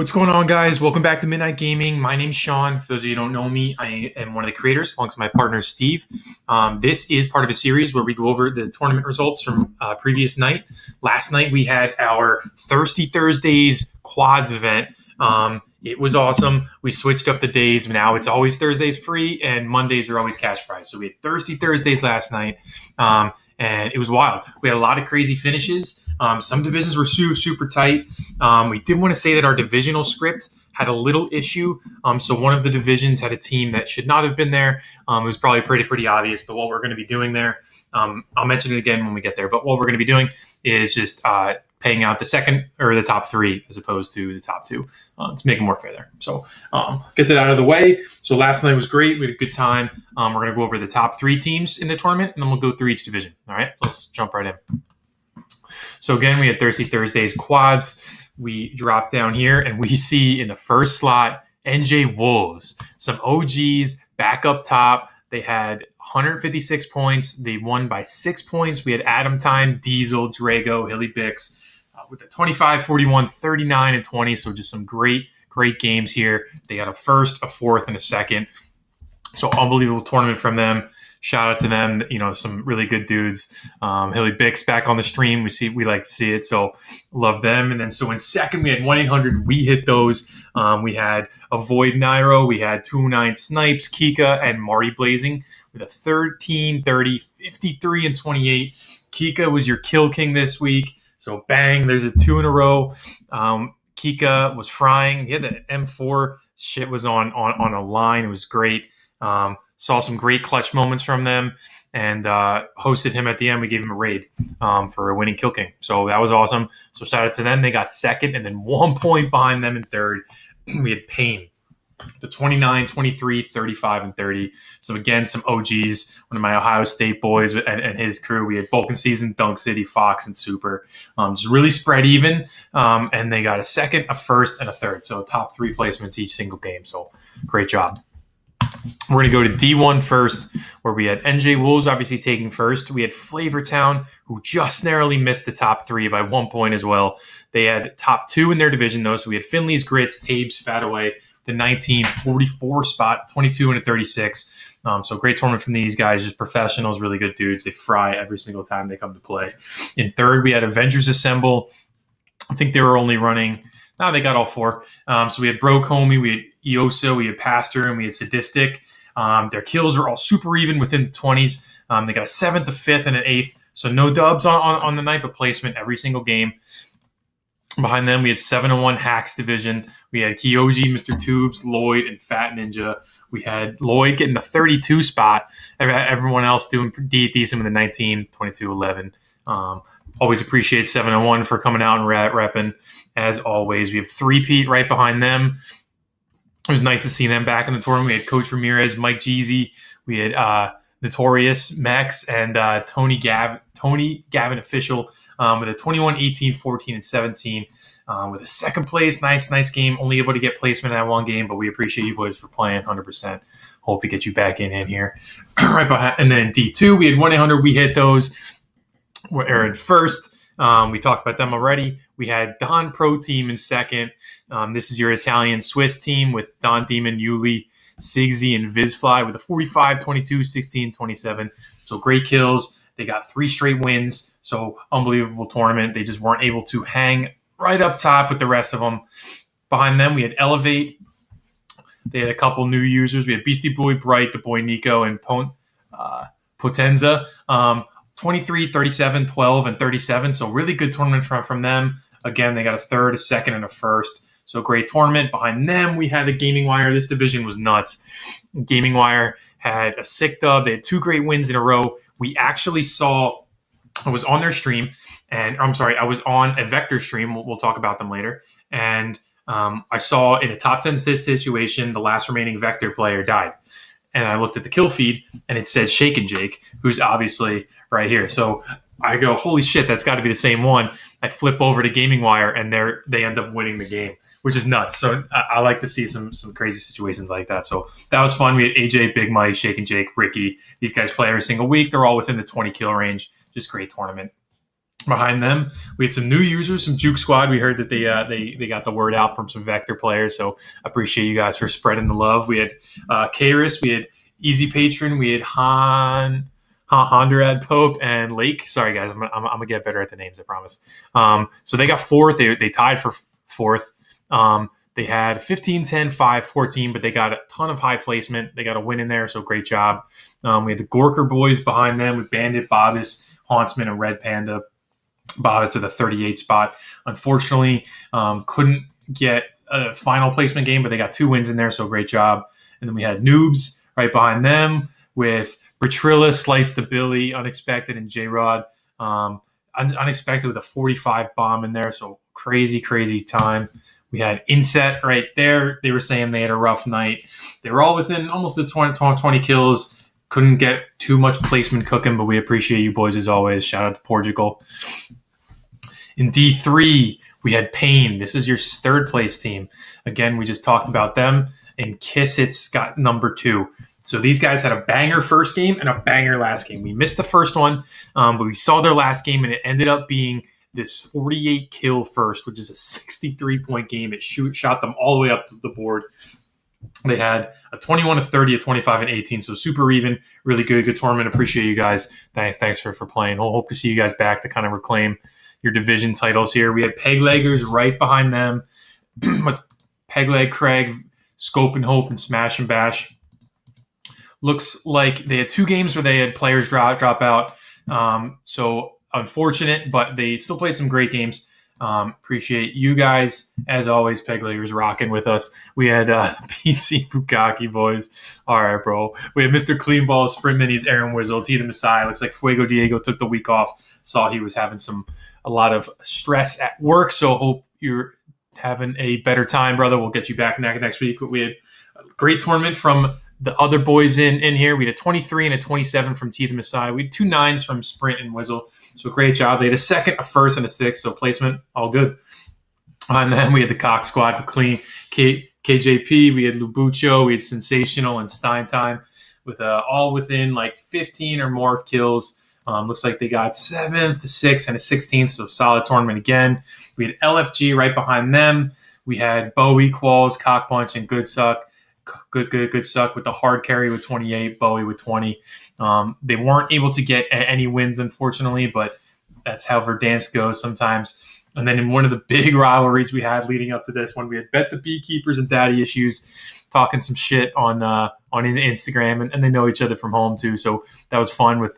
What's going on, guys? Welcome back to Midnight Gaming. My name's Sean. For those of you who don't know me, I am one of the creators, alongside my partner, Steve. This is part of a series where we go over the tournament results from previous night. Last night, we had our Thirsty Thursdays quads event. It was awesome. We switched up the days. Now it's always Thursdays free, and Mondays are always cash prize. So we had Thirsty Thursdays last night, and it was wild. We had a lot of crazy finishes. Some divisions were super tight. We did want to say that our divisional script had a little issue. So one of the divisions had a team that should not have been there. It was probably pretty obvious, but what we're going to be doing there, I'll mention it again when we get there. But what we're going to be doing is just paying out the second or the top three as opposed to the top two to make it more fair there. So get it out of the way. So last night was great. We had a good time. We're going to go over the top three teams in the tournament, and then we'll go through each division. All right, let's jump right in. So again, we had Thirsty Thursdays quads. We drop down here, and we see in the first slot, NJ Wolves, some OGs back up top. They had 156 points. They won by 6 points. We had Adam Time, Diesel, Drago, Hilly Bix with a 25, 41, 39, and 20. So just some great games here. They got a first, a fourth, and a second. So unbelievable tournament from them. Shout out to them. Some really good dudes. Hilly Bix back on the stream. We like to see it. So love them. And then so in second, we had 1-800. We hit those. We had Avoid Nairo. We had 209 Snipes, Kika, and Marty Blazing with a 13, 30, 53, and 28. Kika was your kill king this week. So bang, there's a 2 in a row. Kika was frying. He had the M4. Shit was on a line. It was great. Saw some great clutch moments from them and hosted him at the end. We gave him a raid for a winning kill king. So that was awesome. So shout out to them. They got second, and then 1 point behind them in third. We had Payne, the 29, 23, 35, and 30. So again, some OGs, one of my Ohio State boys and his crew. We had Vulcan Season, Dunk City, Fox, and Super. Just really spread even. And they got a second, a first, and a third. So top three placements each single game. So great job. We're going to go to D1 first, where we had NJ Wolves obviously taking first. We had Flavortown, who just narrowly missed the top three by 1 point as well. They had top two in their division, though. So we had Finley's Grits, Tabes, Fataway, the 1944 spot, 22 and a 36. So great tournament from these guys, just professionals, really good dudes. They fry every single time they come to play. In third, we had Avengers Assemble. I think they were only running... No, they got all four. So we had Bro Comey, we had Iosa, we had Pastor, and we had Sadistic. Their kills were all super even within the 20s. They got a 7th, a 5th, and an 8th. So no dubs on the night, but placement every single game. Behind them, we had 7-1 Hacks division. We had Kyoji, Mr. Tubes, Lloyd, and Fat Ninja. We had Lloyd getting the 32 spot. Everyone else doing decent with the 19, 22, 11. Always appreciate 7-1 for coming out and repping. As always, we have 3-peat right behind them. It was nice to see them back in the tournament. We had Coach Ramirez, Mike Jeezy. We had Notorious, Max, and Tony Gavin official with a 21, 18, 14, and 17 with a second place. Nice game. Only able to get placement in that one game, but we appreciate you boys for playing 100%. Hope to get you back in here. Right behind, and then in D2, we had 1-800. We hit those. We're in first. We talked about them already. We had Don Pro Team in second. This is your Italian Swiss team with Don Demon, Yuli, Sigsy, and Vizfly with a 45, 22, 16, 27. So great kills. They got 3 straight wins. So unbelievable tournament. They just weren't able to hang right up top with the rest of them. Behind them, we had Elevate. They had a couple new users. We had Beastie Boy, Bright, the boy Nico, and Potenza. 23, 37, 12, and 37. So really good tournament from them. Again, they got a third, a second, and a first. So great tournament. Behind them, we had the Gaming Wire. This division was nuts. Gaming Wire had a sick dub. They had 2 great wins in a row. We actually saw, I was on their stream, and I was on a Vector stream. We'll talk about them later. And I saw in a top 10 situation, the last remaining Vector player died. And I looked at the kill feed, and it said Shake and Jake, who's obviously right here. So I go, holy shit, that's got to be the same one. I flip over to Gaming Wire, and they end up winning the game, which is nuts. So I like to see some crazy situations like that. So that was fun. We had AJ, Big Mike, Shake and Jake, Ricky. These guys play every single week. They're all within the 20 kill range. Just great tournament. Behind them, we had some new users, some Juke Squad. We heard that they got the word out from some Vector players, so appreciate you guys for spreading the love. We had Karis, we had Easy Patron, we had Hondrad Pope, and Lake. Sorry guys, I'm gonna get better at the names, I promise. So they got fourth. They tied for fourth. They had 15, 10, 5, 14, but they got a ton of high placement. They got a win in there, so great job. We had the Gorker boys behind them with Bandit, Bobbis, Hauntsman, and Red Panda. Bobbis to the 38 spot. Unfortunately, couldn't get a final placement game, but they got 2 wins in there, so great job. And then we had Noobs right behind them with Bertrilla, Slice to Billy, Unexpected, and J-Rod. Unexpected with a 45 bomb in there, so crazy, crazy time. We had Inset right there. They were saying they had a rough night. They were all within almost the 20 kills. Couldn't get too much placement cooking, but we appreciate you boys as always. Shout out to Portugal. In D3, we had Payne. This is your third place team. Again, we just talked about them. And Kissit's got number 2. So these guys had a banger first game and a banger last game. We missed the first one, but we saw their last game, and it ended up being this 48 kill first, which is a 63-point game. It shot them all the way up to the board. They had a 21 to 30, a 25 and 18, so super even, really good tournament. Appreciate you guys. Thanks for playing. We'll hope to see you guys back to kind of reclaim your division titles here. We had Pegleggers right behind them with Pegleg, Craig, Scope and Hope, and Smash and Bash. Looks like they had 2 games where they had players drop out. So unfortunate, but they still played some great games. Appreciate you guys. As always, Pegleggers rocking with us. We had PC Bukaki boys. All right, bro. We had Mr. Clean Ball, Sprint Minis, Aaron Wizzle, T the Messiah. Looks like Fuego Diego took the week off. Saw he was having a lot of stress at work, so hope you're having a better time, brother. We'll get you back next week. We had a great tournament from the other boys in here. We had a 23 and a 27 from T the Messiah. We had 2 9s from Sprint and Wizzle. So great job. They had a second, a first, and a 6. So placement, all good. And then we had the Cock Squad with Clean KJP. We had Lubucho. We had Sensational and Stein Time with all within like 15 or more kills. Looks like they got 7th, the 6th, and a 16th. So solid tournament again. We had LFG right behind them. We had Bowie, Qualls, Cock Punch, and Good Suck. Good Suck with the hard carry with 28, Bowie with 20. They weren't able to get any wins, unfortunately, but that's how Verdansk goes sometimes. And then in one of the big rivalries we had leading up to this one, we had Bet the Beekeepers and Daddy Issues talking some shit on Instagram, and they know each other from home too. So that was fun with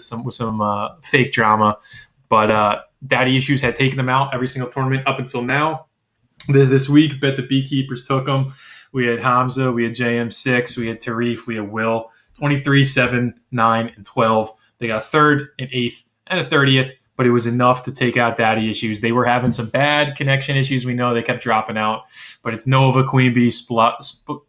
some fake drama. But Daddy Issues had taken them out every single tournament up until now. This week, Bet the Beekeepers took them. We had Hamza, we had JM6, we had Tarif, we had Will, 23, 7, 9, and 12. They got 3rd and 8th and a 30th, but it was enough to take out Daddy Issues. They were having some bad connection issues. We know they kept dropping out, but it's Nova, Queen Bee, Splavo,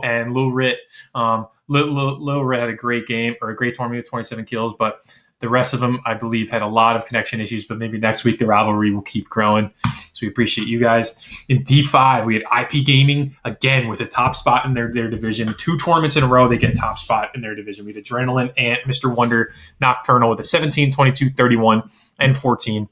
and Lil Rit. Lil Rit had a great game or a great tournament with 27 kills, but the rest of them, I believe, had a lot of connection issues, but maybe next week the rivalry will keep growing. So we appreciate you guys. In D5, we had IP Gaming, again, with a top spot in their division. 2 tournaments in a row, they get top spot in their division. We had Adrenaline and Mr. Wonder Nocturnal with a 17, 22, 31, and 14.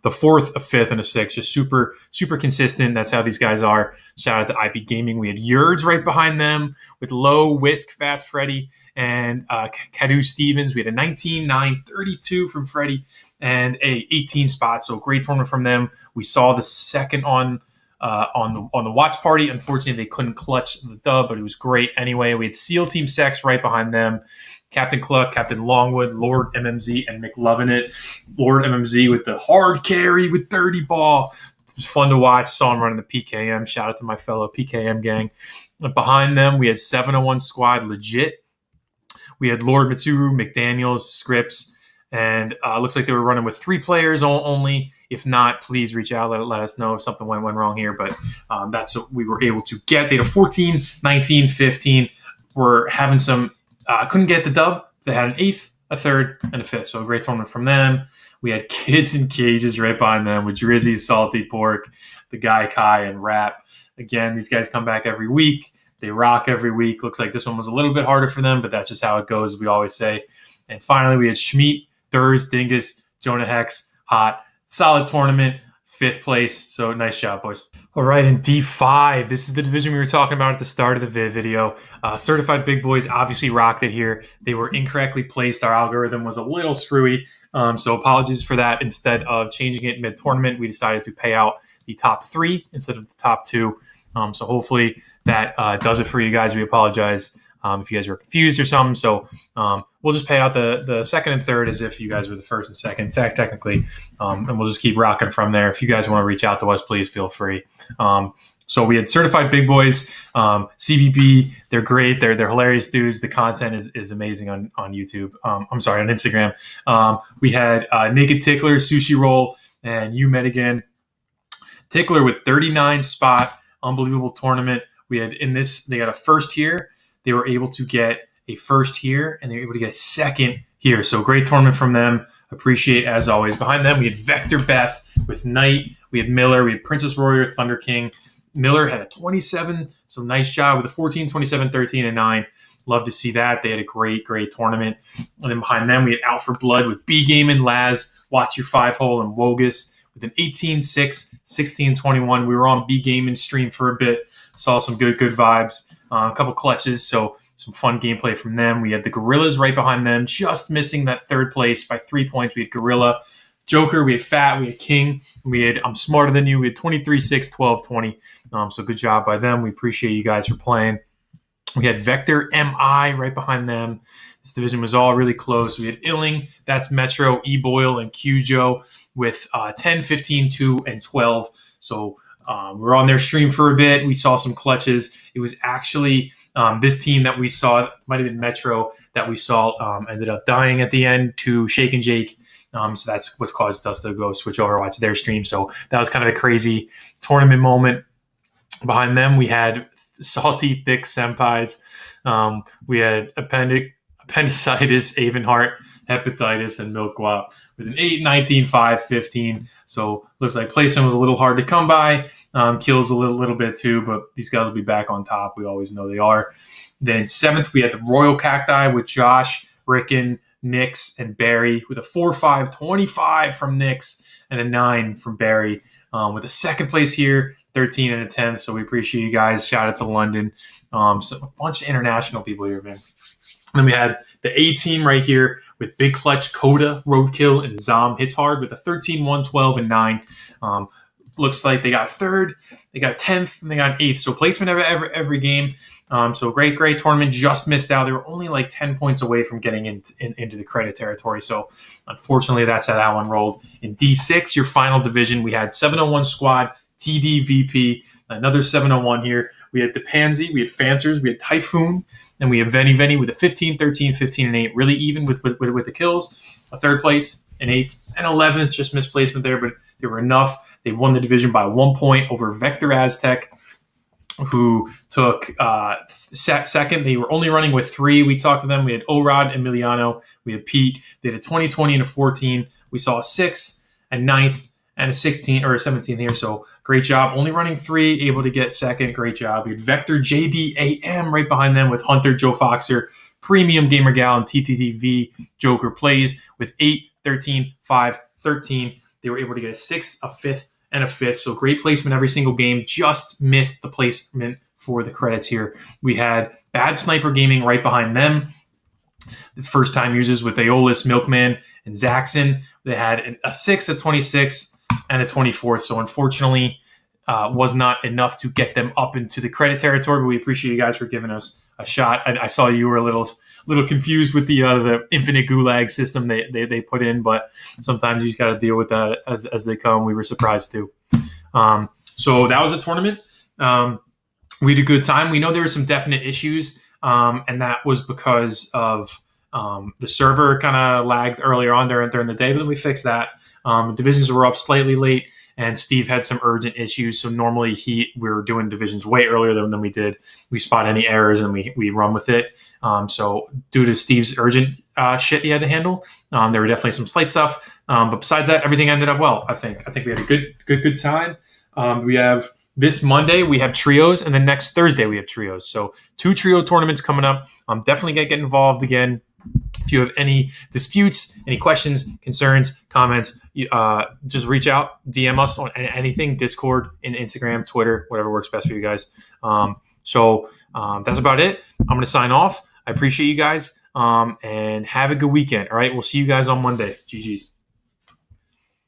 The 4th, a 5th, and a 6th. Just super, super consistent. That's how these guys are. Shout out to IP Gaming. We had Yurds right behind them with Low, Whisk, Fast Freddy, and Cadu Stevens. We had a 19, 9, 32 from Freddy and a 18 spot. So great tournament from them. We saw the second on the watch party. Unfortunately, they couldn't clutch the dub, but it was great anyway. We had SEAL Team Sex right behind them. Captain Cluck, Captain Longwood, Lord MMZ, and McLovinit. Lord MMZ with the hard carry with 30 ball. It was fun to watch. Saw him running the PKM. Shout out to my fellow PKM gang. And behind them, we had 701 Squad legit. We had Lord Mitsuru, McDaniels, Scripps, and looks like they were running with 3 players only. If not, please reach out. Let us know if something went wrong here. But that's what we were able to get. They had a 14, 19, 15. We're having some... couldn't get the dub. They had an 8th, a 3rd, and a 5th. So a great tournament from them. We had Kids in Cages right behind them with Drizzy, Salty Pork, the Guy Kai, and Rap. Again, these guys come back every week. They rock every week. Looks like this one was a little bit harder for them, but that's just how it goes, as we always say. And finally, we had Schmeat, Durs, Dingus, Jonah Hex, Hot. Solid tournament, 5th place. So nice job, boys. All right, in D5, this is the division we were talking about at the start of the video. Certified Big Boys obviously rocked it here. They were incorrectly placed. Our algorithm was a little screwy. So apologies for that. Instead of changing it mid-tournament, we decided to pay out the top 3 instead of the top 2. So hopefully that does it for you guys. We apologize if you guys were confused or something. So we'll just pay out the 2nd and 3rd as if you guys were the 1st and 2nd, technically. And we'll just keep rocking from there. If you guys want to reach out to us, please feel free. So we had Certified Big Boys, CBB. They're great. They're hilarious dudes. The content is amazing on YouTube. I'm sorry, on Instagram. We had Naked Tickler, Sushi Roll, and You Met Again. Tickler with 39 spot, unbelievable tournament. We had in this, they got a 1st here. They were able to get a 1st here, and they were able to get a 2nd here. So great tournament from them. Appreciate as always. Behind them, we had Vector Beth with Knight. We had Miller. We had Princess Warrior, Thunder King. Miller had a 27, so nice job with a 14, 27, 13, and 9. Love to see that. They had a great tournament. And then behind them, we had Out for Blood with B-Game and Laz, Watch Your 5-Hole, and Wogus with an 18, 6, 16, 21. We were on B-Game and stream for a bit. Saw some good vibes. A couple clutches, so some fun gameplay from them. We had the Gorillas right behind them, just missing that 3rd place by 3 points. We had Gorilla, Joker, we had Fat, we had King, we had I'm Smarter Than You, we had 23, 6, 12, 20. So good job by them. We appreciate you guys for playing. We had Vector MI right behind them. This division was all really close. We had Illing, that's Metro, E-Boyle, and Qjo with 10, 15, 2, and 12. So we're on their stream for a bit. We saw some clutches. It was actually this team that we saw, might have been Metro, that we saw ended up dying at the end to Shake and Jake. So that's what caused us to go switch over, watch their stream. So that was kind of a crazy tournament moment. Behind them, we had Salty Thick Senpais. We had Appendicitis, Avonheart, Hepatitis, and Milk Guap with an 8, 19, 5, 15. So looks like placement was a little hard to come by. Kills a little bit too, but these guys will be back on top. We always know they are. Then 7th, we had the Royal Cacti with Josh, Rickon, Nix, and Barry with a 4, 5, 25 from Nix and a 9 from Barry. With a 2nd place here, 13 and a 10th. So we appreciate you guys. Shout out to London. So a bunch of international people here, man. And then we had the A team right here with Big Clutch, Coda, Roadkill, and Zom Hits Hard with a 13, 1, 12, and 9. Looks like they got 3rd, they got 10th, and they got 8th. So placement every game. So great tournament. Just missed out. They were only like 10 points away from getting into the credit territory. So unfortunately, that's how that one rolled. In D6, your final division, we had 701 Squad, TDVP, another 701 here. We had DePansy, we had Fancers, we had Typhoon, and we have Veni with a 15, 13, 15, and 8. Really even with the kills. A 3rd place, an 8th, and 11th. Just misplacement there, but they were enough. They won the division by 1 point over Vector Aztec, who took 2nd. They were only running with 3. We talked to them. We had Orod, Emiliano. We had Pete. They had a 20, 20, and a 14. We saw a 6th, a 9th, and a 16 or a 17 here. So great job. Only running 3, able to get 2nd. Great job. We had Vector, JDAM right behind them with Hunter, Joe Foxer, Premium Gamer Gal, and TTTV. Joker plays with 8, 13, 5, 13. They were able to get a 6th, a 5th, and a 5th. So great placement every single game. Just missed the placement for the credits here. We had Bad Sniper Gaming right behind them. The first-time users with Aeolus, Milkman, and Zaxxon. They had a 6, a 26, and a 24th. So unfortunately, was not enough to get them up into the credit territory. But we appreciate you guys for giving us a shot. I saw you were a little confused with the infinite gulag system they put in, but sometimes you just got to deal with that as they come. We were surprised too. So that was a tournament. We had a good time. We know there were some definite issues, and that was because of the server kind of lagged earlier on during the day, but then we fixed that. Divisions were up slightly late, and Steve had some urgent issues. So normally we were doing divisions way earlier than we did. We spot any errors and we run with it. So due to Steve's urgent shit he had to handle, there were definitely some slight stuff. But besides that, everything ended up well. I think we had a good time. We have this Monday we have trios, and then next Thursday we have trios. So 2 trio tournaments coming up. Definitely get involved again. If you have any disputes, any questions, concerns, comments, just reach out, DM us on anything, Discord, Instagram, Twitter, whatever works best for you guys. So that's about it. I'm going to sign off. I appreciate you guys, and have a good weekend. All right, we'll see you guys on Monday. GG's.